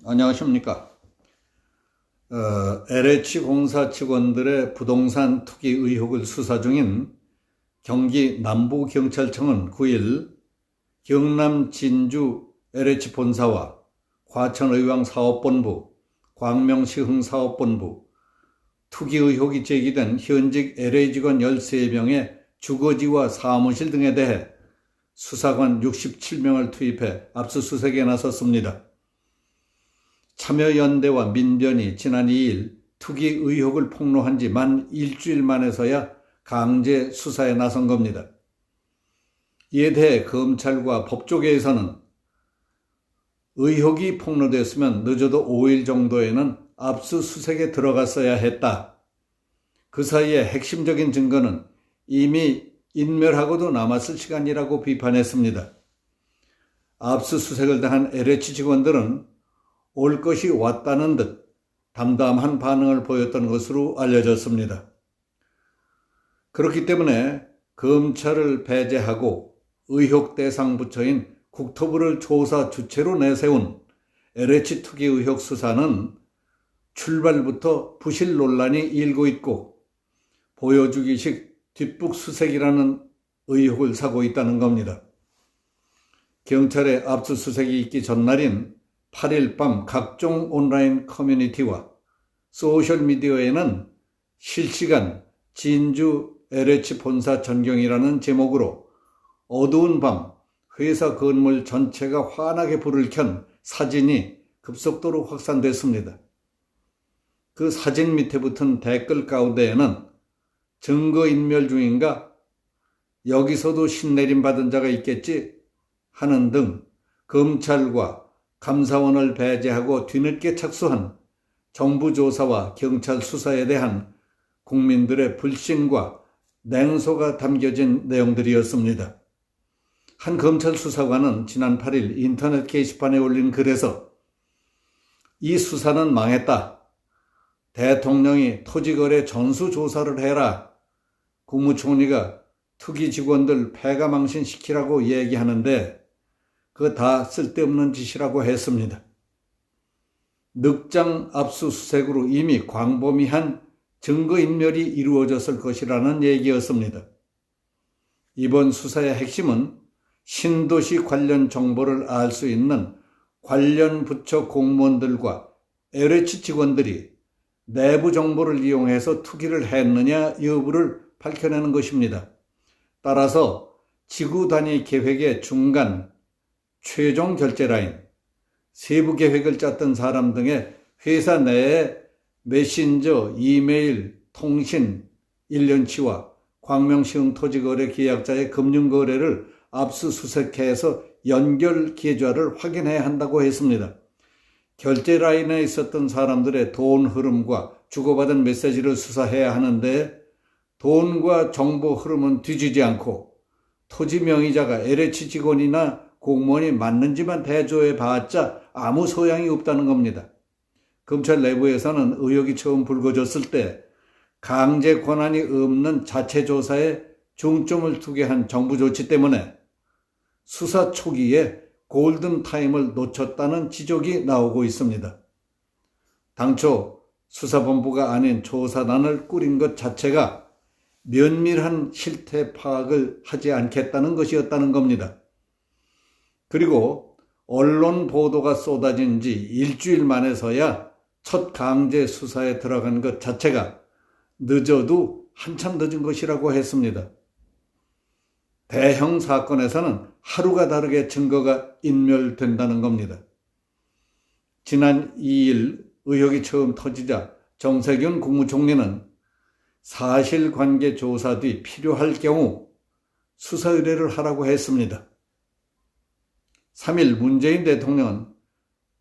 안녕하십니까. LH공사 직원들의 부동산 투기 의혹을 수사 중인 경기 남부경찰청은 9일 경남 진주 LH본사와 과천의왕사업본부, 광명시흥사업본부, 투기 의혹이 제기된 현직 LA 직원 13명의 주거지와 사무실 등에 대해 수사관 67명을 투입해 압수수색에 나섰습니다. 참여연대와 민변이 지난 2일 투기 의혹을 폭로한 지 만 일주일 만에서야 강제 수사에 나선 겁니다. 이에 대해 검찰과 법조계에서는 의혹이 폭로됐으면 늦어도 5일 정도에는 압수수색에 들어갔어야 했다. 그 사이에 핵심적인 증거는 이미 인멸하고도 남았을 시간이라고 비판했습니다. 압수수색을 당한 LH 직원들은 올 것이 왔다는 듯 담담한 반응을 보였던 것으로 알려졌습니다. 그렇기 때문에 검찰을 배제하고 의혹 대상 부처인 국토부를 조사 주체로 내세운 LH 투기 의혹 수사는 출발부터 부실 논란이 일고 있고 보여주기식 뒷북수색이라는 의혹을 사고 있다는 겁니다. 경찰의 압수수색이 있기 전날인 8일 밤 각종 온라인 커뮤니티와 소셜미디어에는 실시간 진주 LH 본사 전경이라는 제목으로 어두운 밤 회사 건물 전체가 환하게 불을 켠 사진이 급속도로 확산됐습니다. 그 사진 밑에 붙은 댓글 가운데에는 증거인멸 중인가? 여기서도 신내림 받은 자가 있겠지? 하는 등 검찰과 감사원을 배제하고 뒤늦게 착수한 정부 조사와 경찰 수사에 대한 국민들의 불신과 냉소가 담겨진 내용들이었습니다. 한 검찰 수사관은 지난 8일 인터넷 게시판에 올린 글에서 이 수사는 망했다. 대통령이 토지거래 전수조사를 해라. 국무총리가 투기 직원들 패가망신시키라고 얘기하는데 그거 다 쓸데없는 짓이라고 했습니다. 늑장 압수수색으로 이미 광범위한 증거인멸이 이루어졌을 것이라는 얘기였습니다. 이번 수사의 핵심은 신도시 관련 정보를 알 수 있는 관련 부처 공무원들과 LH 직원들이 내부 정보를 이용해서 투기를 했느냐 여부를 밝혀내는 것입니다. 따라서 지구 단위 계획의 중간, 최종 결제 라인, 세부 계획을 짰던 사람 등의 회사 내에 메신저, 이메일, 통신, 1년치와 광명시흥 토지거래 계약자의 금융거래를 압수수색해서 연결 계좌를 확인해야 한다고 했습니다. 결제 라인에 있었던 사람들의 돈 흐름과 주고받은 메시지를 수사해야 하는데 돈과 정보 흐름은 뒤지지 않고 토지 명의자가 LH 직원이나 공무원이 맞는지만 대조해 봤자 아무 소양이 없다는 겁니다. 검찰 내부에서는 의혹이 처음 불거졌을 때 강제 권한이 없는 자체 조사에 중점을 두게 한 정부 조치 때문에 수사 초기에 골든타임을 놓쳤다는 지적이 나오고 있습니다. 당초 수사본부가 아닌 조사단을 꾸린 것 자체가 면밀한 실태 파악을 하지 않겠다는 것이었다는 겁니다. 그리고 언론 보도가 쏟아진 지 일주일 만에서야 첫 강제 수사에 들어간 것 자체가 늦어도 한참 늦은 것이라고 했습니다. 대형 사건에서는 하루가 다르게 증거가 인멸된다는 겁니다. 지난 2일 의혹이 처음 터지자 정세균 국무총리는 사실관계 조사 뒤 필요할 경우 수사 의뢰를 하라고 했습니다. 3일 문재인 대통령은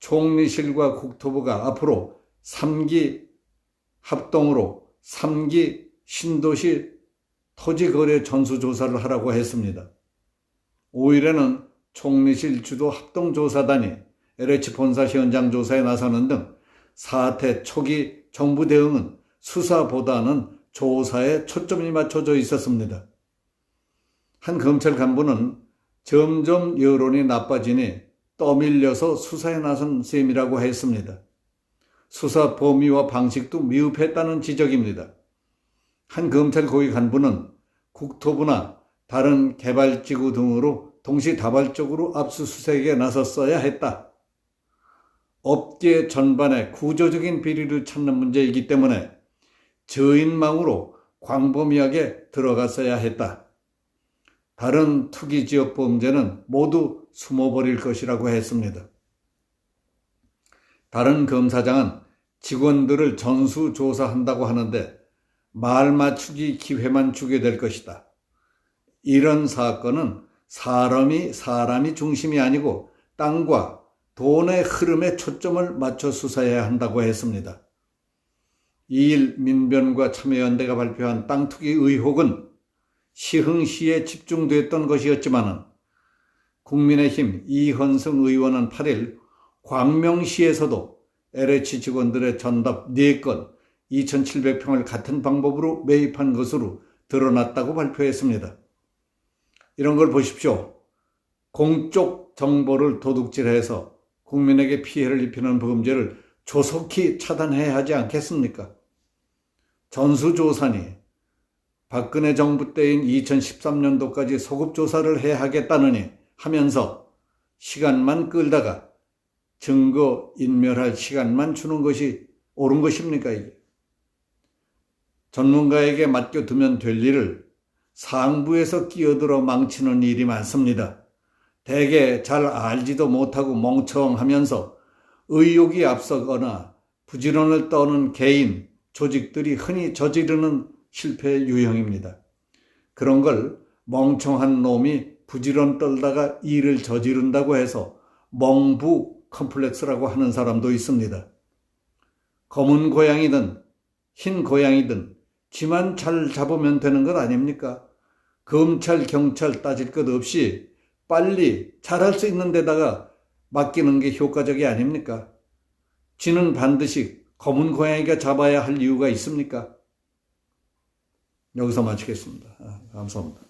총리실과 국토부가 앞으로 3기 합동으로 3기 신도시 토지거래 전수조사를 하라고 했습니다. 5일에는 총리실 주도 합동조사단이 LH 본사 현장 조사에 나서는 등 사태 초기 정부 대응은 수사보다는 조사에 초점이 맞춰져 있었습니다. 한 검찰 간부는 점점 여론이 나빠지니 떠밀려서 수사에 나선 셈이라고 했습니다. 수사 범위와 방식도 미흡했다는 지적입니다. 한 검찰 고위 간부는 국토부나 다른 개발지구 등으로 동시다발적으로 압수수색에 나섰어야 했다. 업계 전반의 구조적인 비리를 찾는 문제이기 때문에 저인망으로 광범위하게 들어갔어야 했다. 다른 투기 지역 범죄는 모두 숨어버릴 것이라고 했습니다. 다른 검사장은 직원들을 전수조사한다고 하는데 말 맞추기 기회만 주게 될 것이다. 이런 사건은 사람이 중심이 아니고 땅과 돈의 흐름에 초점을 맞춰 수사해야 한다고 했습니다. 2일 민변과 참여연대가 발표한 땅 투기 의혹은 시흥시에 집중됐던 것이었지만 국민의힘 이현승 의원은 8일 광명시에서도 LH 직원들의 전답 4건 2,700평을 같은 방법으로 매입한 것으로 드러났다고 발표했습니다. 이런 걸 보십시오. 공적 정보를 도둑질해서 국민에게 피해를 입히는 범죄를 조속히 차단해야 하지 않겠습니까? 전수조사니 박근혜 정부 때인 2013년도까지 소급조사를 해야 하겠다느니 하면서 시간만 끌다가 증거 인멸할 시간만 주는 것이 옳은 것입니까, 이게? 전문가에게 맡겨두면 될 일을 상부에서 끼어들어 망치는 일이 많습니다. 대개 잘 알지도 못하고 멍청하면서 의욕이 앞서거나 부지런을 떠는 개인, 조직들이 흔히 저지르는 실패 유형입니다. 그런 걸 멍청한 놈이 부지런 떨다가 일을 저지른다고 해서 멍부 컴플렉스라고 하는 사람도 있습니다. 검은 고양이든 흰 고양이든 쥐만 잘 잡으면 되는 것 아닙니까? 검찰, 경찰 따질 것 없이 빨리 잘할 수 있는 데다가 맡기는 게 효과적이 아닙니까? 쥐는 반드시 검은 고양이가 잡아야 할 이유가 있습니까? 여기서 마치겠습니다. 감사합니다.